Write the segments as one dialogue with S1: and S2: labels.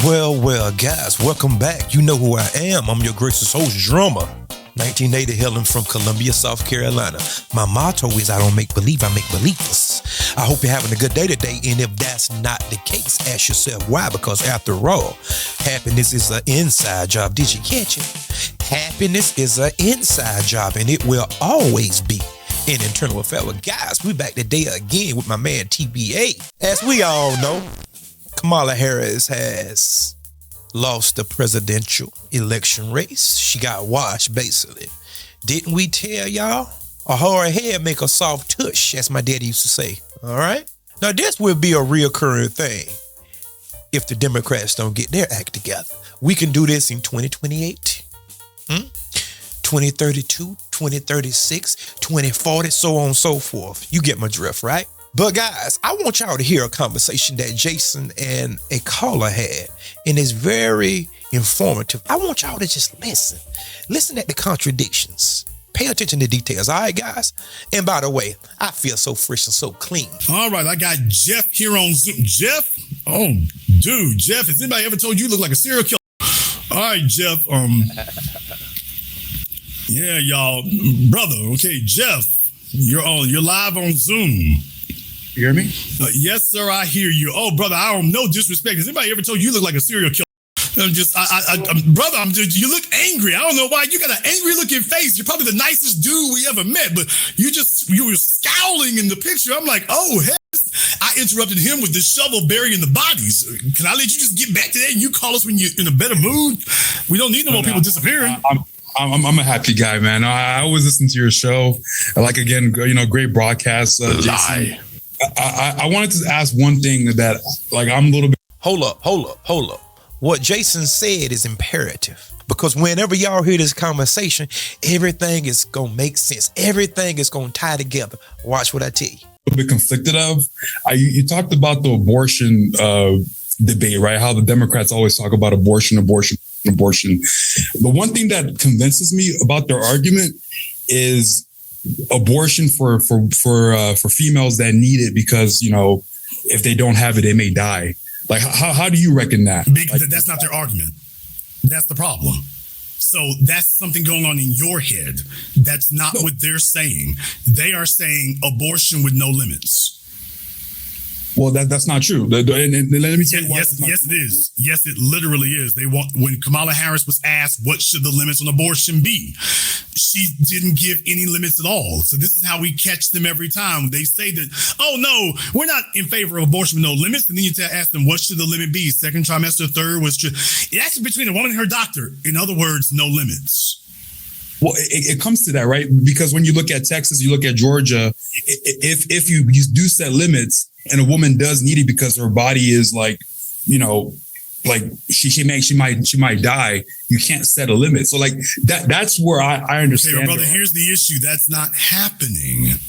S1: Well, guys, welcome back. You know who I am. I'm your gracious host, Drummer. 1980 hailing from Columbia, South Carolina. My motto is I don't make believe, I make believers. I hope you're having a good day today, and if that's not the case, ask yourself why, because after all, happiness is an inside job. Did you catch it? Happiness is an inside job, and it will always be an internal affair. Well, guys, we back today again with my man TBA. As we all know, Kamala Harris has lost the presidential election race. She got washed, basically. Didn't we tell y'all? A hard head make a soft tush, as my daddy used to say. All right? Now, this will be a reoccurring thing if the Democrats don't get their act together. We can do this in 2028, 2032, 2036, 2040, so on and so forth. You get my drift, right? But guys, I want y'all to hear a conversation that Jason and a caller had, and it's very informative. I want y'all to just listen. Listen at the contradictions. Pay attention to details, all right, guys? And by the way, I feel so fresh and so clean.
S2: All right, I got Jeff here on Zoom. Jeff? Oh, dude, Jeff, has anybody ever told you look like a serial killer? All right, Jeff. Yeah, y'all, brother. Okay, Jeff, you're live on Zoom.
S3: You hear me?
S2: Yes, sir, I hear you. Oh, brother, I don't know disrespect. Has anybody ever told you look like a serial killer? Brother, you look angry. I don't know why. You got an angry looking face. You're probably the nicest dude we ever met, but you were scowling in the picture. I'm like, oh, heck. I interrupted him with the shovel burying the bodies. Can I let you just get back to that and you call us when you're in a better mood? We don't need no more people disappearing.
S3: I'm a happy guy, man. I always listen to your show. Again, great broadcast.
S2: Lie.
S3: I wanted to ask one thing that, I'm a little bit.
S1: Hold up. What Jason said is imperative, because whenever y'all hear this conversation, everything is going to make sense. Everything is going to tie together. Watch what I tell you.
S3: A bit conflicted of. You talked about the abortion debate, right? How the Democrats always talk about abortion. The one thing that convinces me about their argument is abortion for females that need it because, if they don't have it, they may die. How do you reckon that?
S2: That's not their argument. That's the problem. So that's something going on in your head. That's not what they're saying. They are saying abortion with no limits.
S3: Well, that's not true. And let me tell you why.
S2: Yes, it is. Yes, it literally is. When Kamala Harris was asked what should the limits on abortion be, she didn't give any limits at all. So this is how we catch them every time. They say that, oh no, we're not in favor of abortion with no limits. And then you ask them, what should the limit be? Second trimester, third was it actually between a woman and her doctor. In other words, no limits.
S3: Well, it comes to that, right? Because when you look at Texas, you look at Georgia, if you do set limits and a woman does need it because her body is she might die, you can't set a limit. So that's where I understand.
S2: Okay, brother, here's the issue. That's not happening.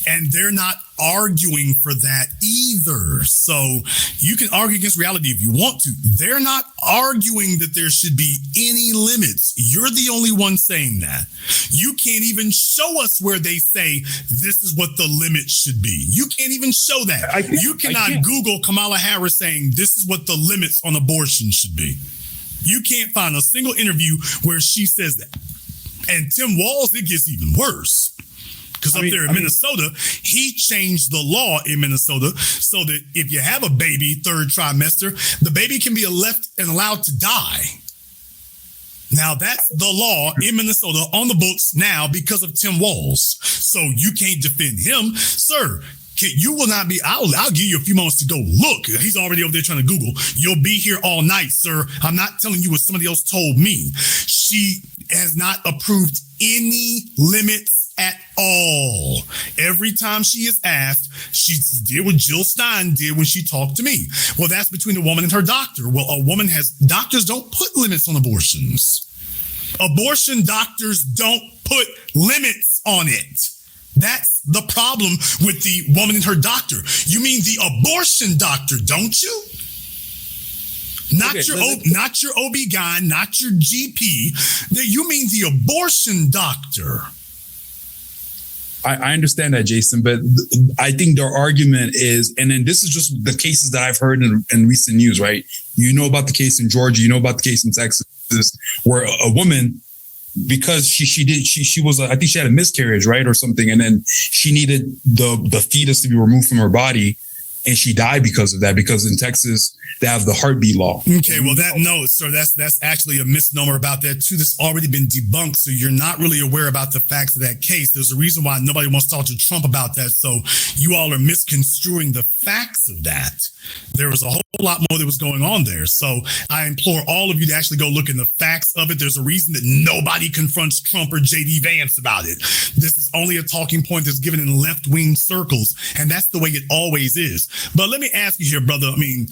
S2: And they're not arguing for that either. So you can argue against reality if you want to. They're not arguing that there should be any limits. You're the only one saying that. You can't even show us where they say this is what the limit should be. You can't even show that. You cannot Google Kamala Harris saying this is what the limits on abortion should be. You can't find a single interview where she says that. And Tim Walz, it gets even worse. Because there in Minnesota, he changed the law in Minnesota so that if you have a baby third trimester, the baby can be left and allowed to die. Now, that's the law in Minnesota on the books now because of Tim Walz. So you can't defend him. Sir, you will not be, I'll give you a few moments to go look. He's already over there trying to Google. You'll be here all night, sir. I'm not telling you what somebody else told me. She has not approved any limits at all. Every time she is asked, she did what Jill Stein did when she talked to me. Well, that's between a woman and her doctor. Well, doctors don't put limits on abortions. Abortion doctors don't put limits on it. That's the problem with the woman and her doctor. You mean the abortion doctor, don't you? Not your OB-GYN, not your GP. You mean the abortion doctor.
S3: I understand that, Jason, but I think their argument is, and then this is just the cases that I've heard in recent news, right? You know about the case in Georgia, you know about the case in Texas, where a woman, because she was, I think she had a miscarriage, right? Or something. And then she needed the fetus to be removed from her body. And she died because of that, because in Texas, they have the heartbeat law.
S2: Okay, well, sir, that's actually a misnomer about that too. That's already been debunked, so you're not really aware about the facts of that case. There's a reason why nobody wants to talk to Trump about that, so you all are misconstruing the facts of that. There was a whole lot more that was going on there, so I implore all of you to actually go look in the facts of it. There's a reason that nobody confronts Trump or J.D. Vance about it. This is only a talking point that's given in left-wing circles, and that's the way it always is. But let me ask you here, brother. I mean,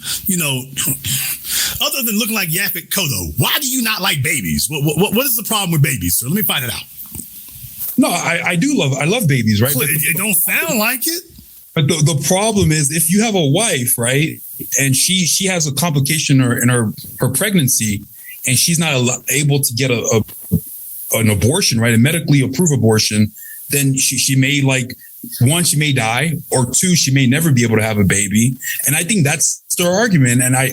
S2: other than looking like Yaphet Kotto, why do you not like babies? What is the problem with babies, sir? Let me find it out.
S3: No, I love babies, right?
S2: It don't sound like it.
S3: But the problem is, if you have a wife, right, and she has a complication in her pregnancy, and she's not able to get an abortion, right, a medically approved abortion, then she may, like, one, she may die, or two, she may never be able to have a baby. And I think that's their argument. And I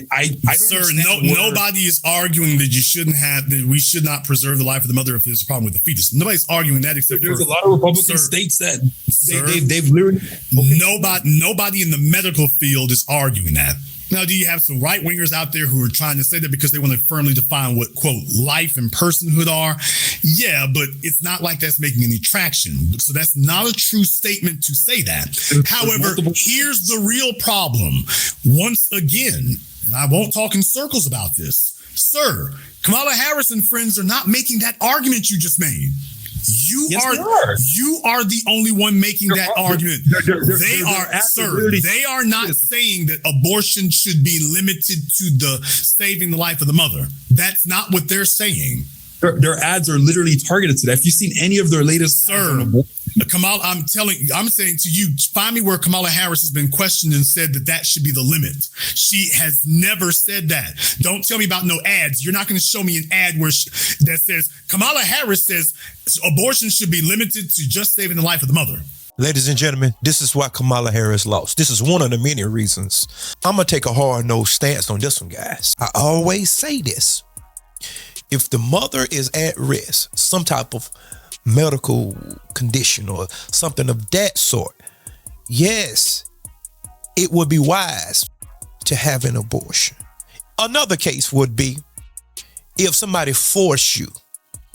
S2: sir, nobody is arguing that we should not preserve the life of the mother if there's a problem with the fetus. Nobody's arguing that, except
S3: there's a lot of Republican states that they've literally.
S2: Nobody in the medical field is arguing that. Now, do you have some right wingers out there who are trying to say that because they want to firmly define what, quote, life and personhood are? Yeah, but it's not like that's making any traction. So that's not a true statement to say that. However, here's the real problem. Once again, and I won't talk in circles about this, sir, Kamala Harris and friends are not making that argument you just made. You are the only one making that argument. They are not saying that abortion should be limited to the saving the life of the mother. That's not what they're saying.
S3: Their ads are literally targeted to that. If you've seen any of their latest,
S2: sir, Kamala, I'm saying to you, find me where Kamala Harris has been questioned and said that should be the limit. She has never said that. Don't tell me about no ads. You're not going to show me an ad that says Kamala Harris says abortion should be limited to just saving the life of the mother.
S1: Ladies and gentlemen, this is why Kamala Harris lost. This is one of the many reasons. I'm going to take a hard-nosed stance on this one, guys. I always say this. If the mother is at risk, some type of medical condition or something of that sort, yes, it would be wise to have an abortion. Another case would be if somebody forced you,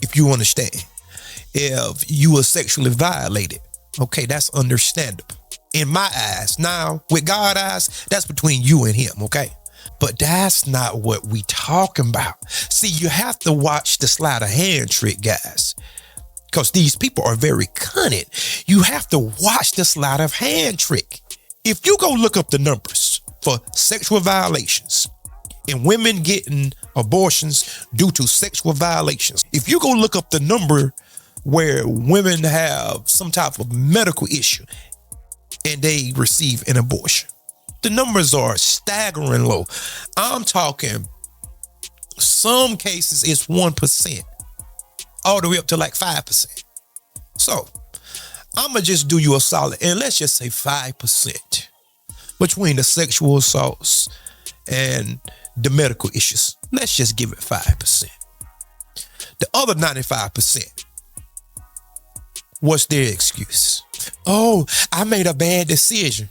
S1: if you understand, if you were sexually violated. Okay, that's understandable. In my eyes, now with God's eyes, that's between you and him, okay? But that's not what we talking about. See, you have to watch the sleight of hand trick, guys, because these people are very cunning. You have to watch the sleight of hand trick. If you go look up the numbers for sexual violations and women getting abortions due to sexual violations, if you go look up the number where women have some type of medical issue and they receive an abortion, the numbers are staggering low. I'm talking some cases it's 1%, all the way up to like 5%. So I'm going to just do you a solid, and let's just say 5% between the sexual assaults and the medical issues. Let's just give it 5%. The other 95%, what's their excuse? Oh, I made a bad decision.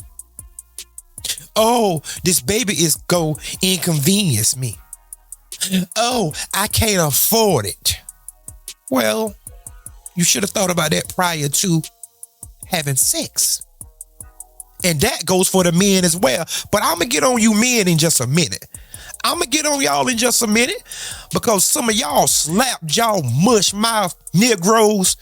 S1: Oh, this baby is go inconvenience me. Oh, I can't afford it. Well, you should have thought about that prior to having sex. And that goes for the men as well. But I'm going to get on you men in just a minute. I'm going to get on y'all in just a minute because some of y'all slap jaw, mush mouth Negroes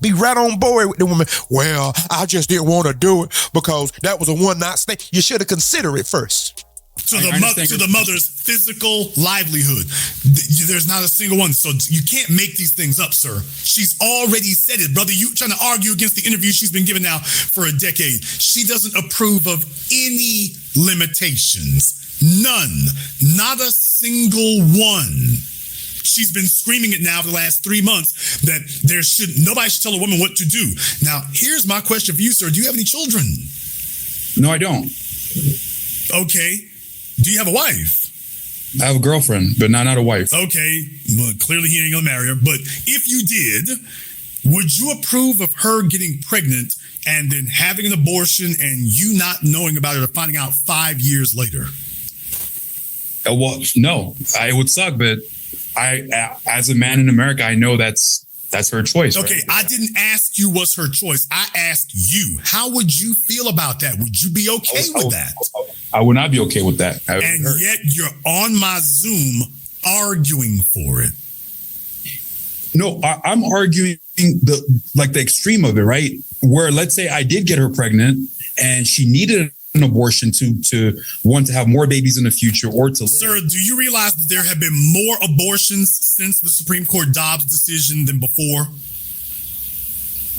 S1: be right on board with the woman. Well, I just didn't want to do it because that was a one-night stand. You should have considered it first.
S2: To the mother's physical livelihood. There's not a single one. So you can't make these things up, sir. She's already said it, brother. You trying to argue against the interview she's been given now for a decade. She doesn't approve of any limitations. None. Not a single one. She's been screaming it now for the last 3 months that nobody should tell a woman what to do. Now, here's my question for you, sir. Do you have any children?
S3: No, I don't.
S2: Okay. Do you have a wife?
S3: I have a girlfriend, but not a wife.
S2: Okay. Well, clearly he ain't gonna marry her. But if you did, would you approve of her getting pregnant and then having an abortion and you not knowing about it or finding out 5 years later?
S3: Well, no, it would suck, but as a man in America, I know that's her choice.
S2: Okay, right? I didn't ask you what's her choice. I asked you. How would you feel about that? Would you be okay with that?
S3: I would not be okay with that.
S2: And yet you're on my Zoom arguing for it.
S3: No, I'm arguing the extreme of it, right? Where let's say I did get her pregnant and she needed an abortion to want to have more babies in the future or to live.
S2: Sir, do you realize that there have been more abortions since the Supreme Court Dobbs decision than before?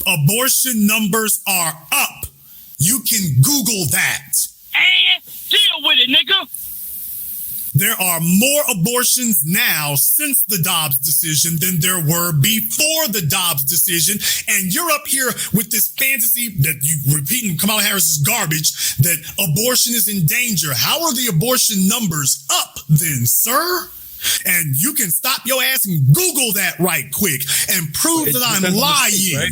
S2: Abortion numbers are up. You can Google that.
S4: And deal with it, nigga.
S2: There are more abortions now since the Dobbs decision than there were before the Dobbs decision. And you're up here with this fantasy that you repeating Kamala Harris's garbage that abortion is in danger. How are the abortion numbers up then, sir? And you can stop your ass and Google that right quick and prove that I'm lying.
S3: States, right?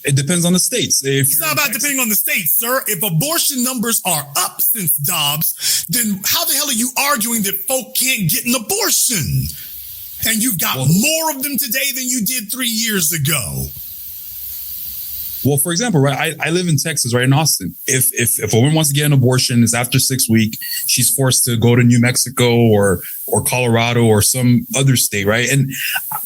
S3: It depends on the states.
S2: It's not about depending on the states, sir. If abortion numbers are up since Dobbs, then how the hell are you arguing that folk can't get an abortion? And you've got more of them today than you did 3 years ago.
S3: Well, for example, right, I live in Texas, right, in Austin. If a woman wants to get an abortion, it's after 6 weeks, she's forced to go to New Mexico or Colorado or some other state, right? And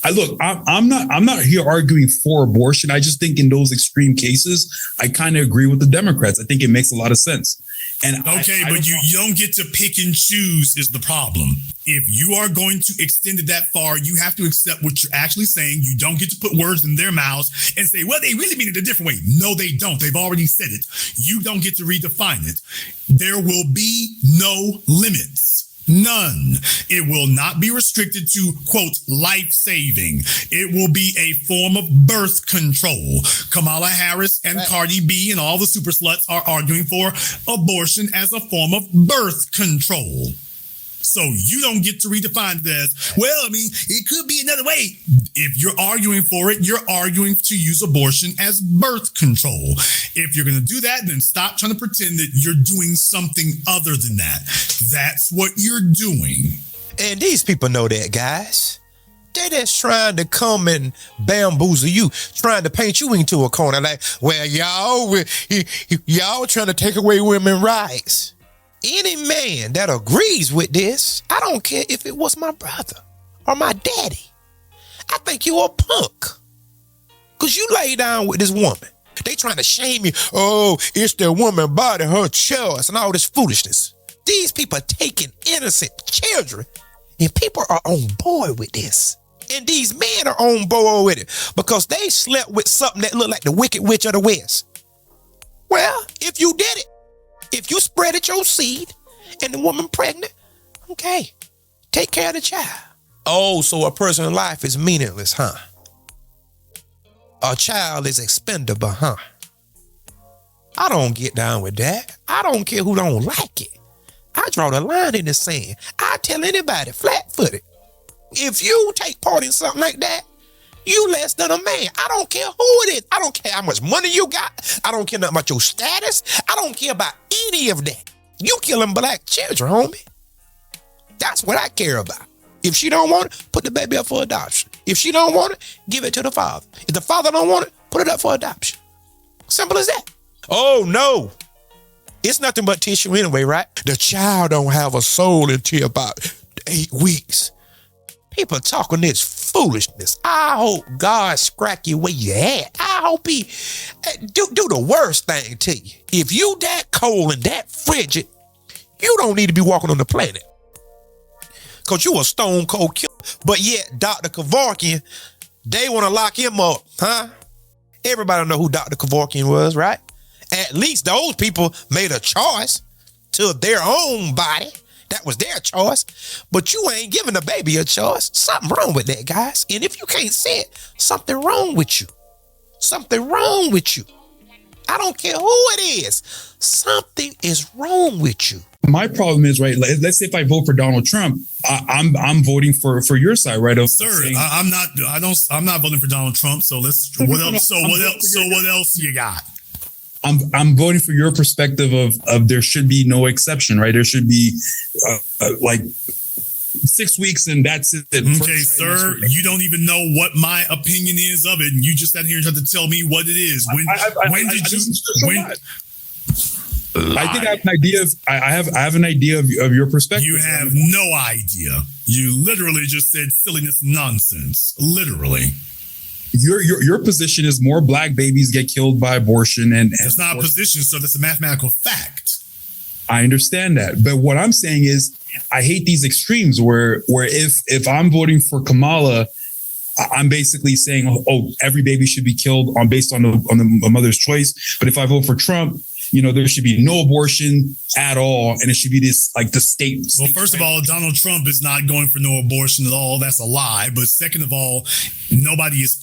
S3: I'm not here arguing for abortion. I just think in those extreme cases, I kind of agree with the Democrats. I think it makes a lot of sense. And
S2: but you don't get to pick and choose is the problem. If you are going to extend it that far, you have to accept what you're actually saying. You don't get to put words in their mouths and say, well, they really mean it a different way. No, they don't. They've already said it. You don't get to redefine it. There will be no limits. None. It will not be restricted to, quote, life-saving. It will be a form of birth control. Kamala Harris and Cardi B and all the super sluts are arguing for abortion as a form of birth control. So you don't get to redefine it as, well, I mean, it could be another way. If you're arguing for it, you're arguing to use abortion as birth control. If you're going to do that, then stop trying to pretend that you're doing something other than that. That's what you're doing.
S1: And these people know that, guys. They're just trying to come and bamboozle you, trying to paint you into a corner like, well, y'all trying to take away women's rights. Any man that agrees with this, I don't care if it was my brother or my daddy, I think you're a punk. Because you lay down with this woman. They trying to shame you. Oh, it's the woman body, her choice, and all this foolishness. These people are taking innocent children, and people are on board with this. And these men are on board with it because they slept with something that looked like the Wicked Witch of the West. Well, if you did it, if you spreaded your seed and the woman pregnant, okay, take care of the child. Oh, so a person's life is meaningless, huh? A child is expendable, huh? I don't get down with that. I don't care who don't like it. I draw the line in the sand. I tell anybody flat-footed, if you take part in something like that, you less than a man. I don't care who it is. I don't care how much money you got. I don't care nothing about your status. I don't care about any of that. You killing black children, homie. That's what I care about. If she don't want it, put the baby up for adoption. If she don't want it, give it to the father. If the father don't want it, put it up for adoption. Simple as that. Oh, no. It's nothing but tissue anyway, right? The child don't have a soul until about 8 weeks. People talking this foolishness. I hope God scrack you where you at. I hope he do the worst thing to you. If you that cold and that frigid, you don't need to be walking on the planet. Because you a stone cold killer. But yet, Dr. Kevorkian, they want to lock him up, huh? Everybody know who Dr. Kevorkian was, right? At least those people made a choice to their own body That was their choice. But you ain't giving the baby a choice. Something wrong with that, guys. And if you can't say it, something wrong with you. Something wrong with you. I don't care who it is. Something is wrong with you.
S3: My problem is, right, let's say if I vote for Donald Trump, I'm voting for your side, right?
S2: Sir, I'm not voting for Donald Trump. So what else you got?
S3: I'm voting for your perspective of there should be no exception, right? There should be like 6 weeks and that's it.
S2: Okay, sir, you don't even know what my opinion is of it, and you just sat here and tried to tell me what it is.
S3: I think I have an idea of I have an idea of your perspective.
S2: You have no idea. You literally just said silliness, nonsense. Literally.
S3: Your position is more black babies get killed by abortion, and
S2: it's not a position, so that's a mathematical fact.
S3: I understand that, but what I'm saying is I hate these extremes where if I'm voting for Kamala, I'm basically saying, oh, every baby should be killed based on the mother's choice. But if I vote for Trump, there should be no abortion at all, and it should be this like the state.
S2: Well, first of all, Donald Trump is not going for no abortion at all. That's a lie. But second of all, nobody is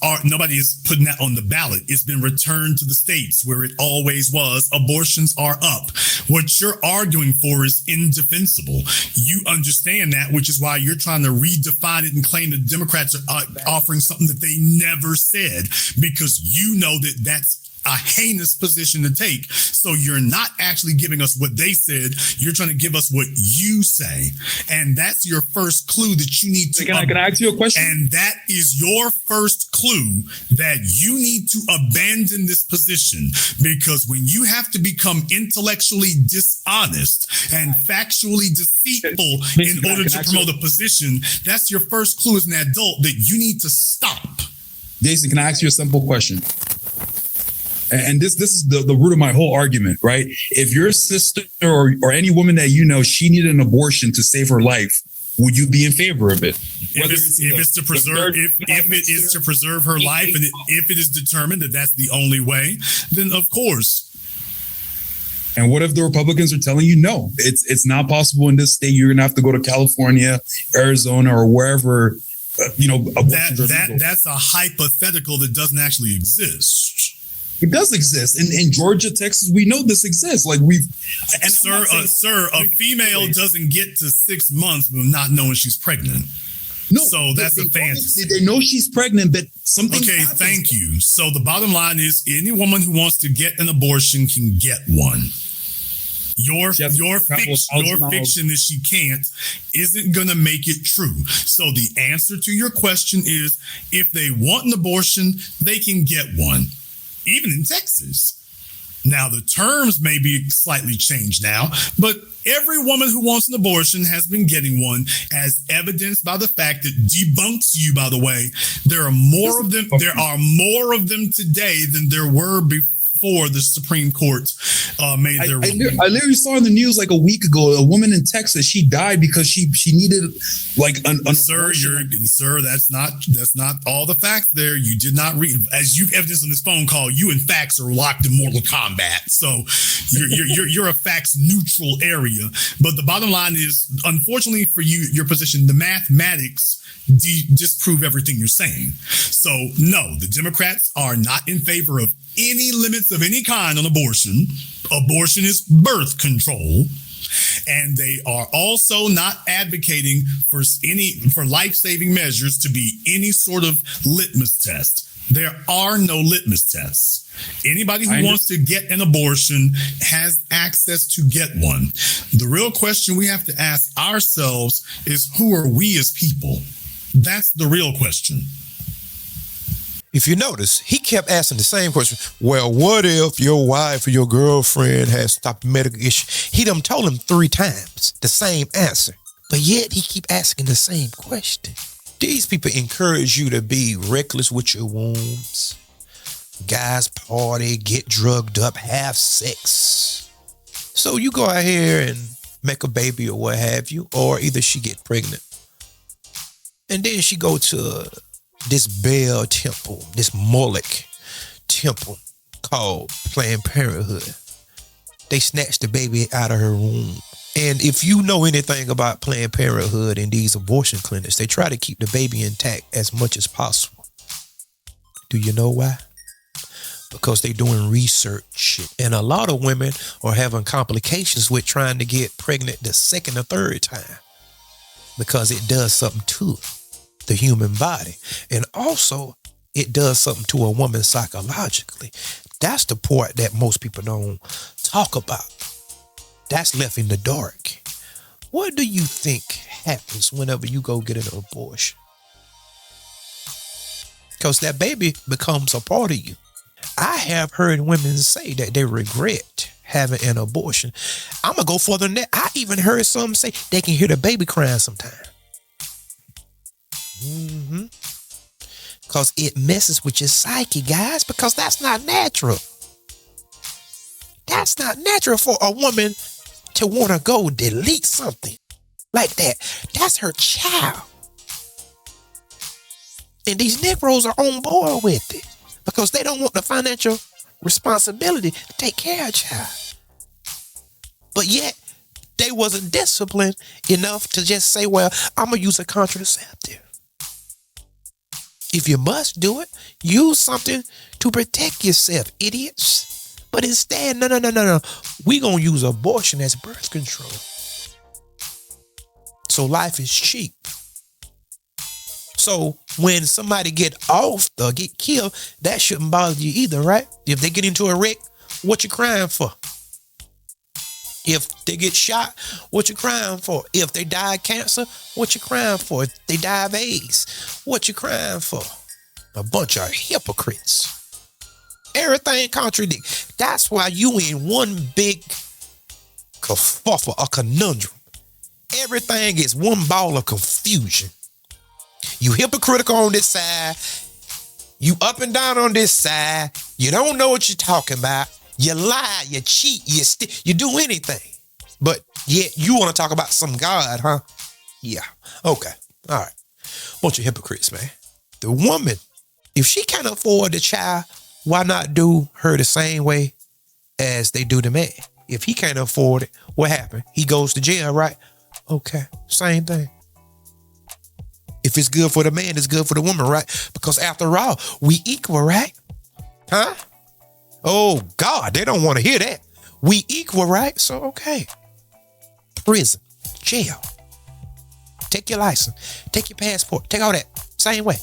S2: putting that on the ballot. It's been returned to the states where it always was. Abortions are up. What you're arguing for is indefensible. You understand that, which is why you're trying to redefine it and claim the Democrats are offering something that they never said, because you know that that's a heinous position to take. So you're not actually giving us what they said. You're trying to give us what you say. And that's your first clue that you need to...
S3: Can I ask you a question?
S2: And that is your first clue that you need to abandon this position, because when you have to become intellectually dishonest and factually deceitful in order to promote a position, that's your first clue as an adult that you need to stop.
S3: Jason, can I ask you a simple question? And this is the root of my whole argument, right? If your sister or any woman that she needed an abortion to save her life, would you be in favor of it?
S2: If it is to preserve her life, and if it is determined that that's the only way, then of course.
S3: And what if the Republicans are telling you, no, it's not possible in this state. You're going to have to go to California, Arizona, or wherever,
S2: that's a hypothetical that doesn't actually exist.
S3: It does exist in Georgia, Texas. We know this exists. Like
S2: a female doesn't get to 6 months but not knowing she's pregnant.
S3: No,
S2: so that's a fantasy.
S3: They know she's pregnant, but something. Okay, happens.
S2: Thank you. So the bottom line is, any woman who wants to get an abortion can get one. Your fiction that she can't isn't going to make it true. So the answer to your question is, if they want an abortion, they can get one. Even in Texas. Now, the terms may be slightly changed now, but every woman who wants an abortion has been getting one, as evidenced by the fact that debunks you, by the way. There are more of them. There are more of them today than there were before the Supreme Court made their ruling.
S3: I literally saw in the news like a week ago, a woman in Texas, she died because she needed like an abortion.
S2: Sir, that's not all the facts there. You did not read, as you've evidenced on this phone call, you and facts are locked in Mortal Kombat. So you're a facts neutral area. But the bottom line is, unfortunately for you, your position, the mathematics disprove everything you're saying. So no, the Democrats are not in favor of any limits of any kind on abortion. Abortion is birth control. And they are also not advocating for life-saving measures to be any sort of litmus test. There are no litmus tests. Anybody who wants to get an abortion has access to get one. The real question we have to ask ourselves is, who are we as people? That's the real question.
S1: If you notice, he kept asking the same question. Well, what if your wife or your girlfriend has stopped a medical issue? He done told him 3 times the same answer, but yet he keep asking the same question. These people encourage you to be reckless with your wombs. Guys party, get drugged up, have sex. So you go out here and make a baby or what have you, or either she get pregnant. And then she go to this Baal temple, this Moloch temple called Planned Parenthood. They snatch the baby out of her womb And if you know anything about Planned Parenthood and these abortion clinics, they try to keep the baby intact as much as possible. Do you know why? Because they're doing research. And a lot of women are having complications with trying to get pregnant the second or third time because it does something to the human body. And also, it does something to a woman psychologically. That's the part that most people don't talk about. That's left in the dark. What do you think happens whenever you go get an abortion? Because that baby becomes a part of you. I have heard women say that they regret having an abortion. I'm going to go further than that. I even heard some say they can hear the baby crying sometimes. Because it messes with your psyche, guys, because that's not natural. That's not natural for a woman to want to go delete something like that. That's her child. And these Negroes are on board with it because they don't want the financial responsibility to take care of a child. But yet, they wasn't disciplined enough to just say, well, I'm going to use a contraceptive. If you must do it, use something to protect yourself, idiots. But instead, no. We're going to use abortion as birth control. So life is cheap. So when somebody get off or get killed, that shouldn't bother you either, right? If they get into a wreck, what you crying for? If they get shot, what you crying for? If they die of cancer, what you crying for? If they die of AIDS, what you crying for? A bunch of hypocrites. Everything contradicts. That's why you in one big kerfuffle, a conundrum. Everything is one ball of confusion. You hypocritical on this side. You up and down on this side. You don't know what you're talking about. You lie, you cheat, you do anything. But yet you want to talk about some God, huh? Yeah. Okay. All right. Bunch of hypocrites, man. The woman, if she can't afford the child, why not do her the same way as they do the man? If he can't afford it, what happened? He goes to jail, right? Okay. Same thing. If it's good for the man, it's good for the woman, right? Because after all, we equal, right? Huh? Oh, God, they don't want to hear that. We equal, right? So, okay. Prison, jail. Take your license. Take your passport. Take all that. Same way.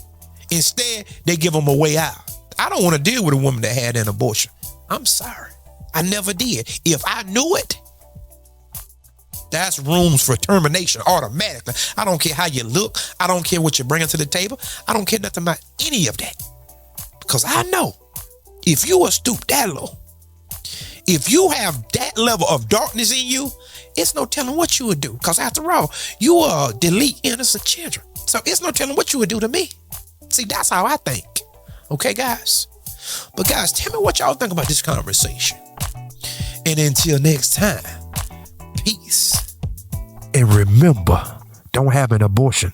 S1: Instead, they give them a way out. I don't want to deal with a woman that had an abortion. I'm sorry. I never did. If I knew it, that's rooms for termination automatically. I don't care how you look. I don't care what you're bringing to the table. I don't care nothing about any of that. Because I know if you are stooped that low, if you have that level of darkness in you, it's no telling what you would do. Because after all, you are delete innocent children. So it's no telling what you would do to me. See, that's how I think. Okay, guys? But guys, tell me what y'all think about this conversation. And until next time, peace. And remember, don't have an abortion.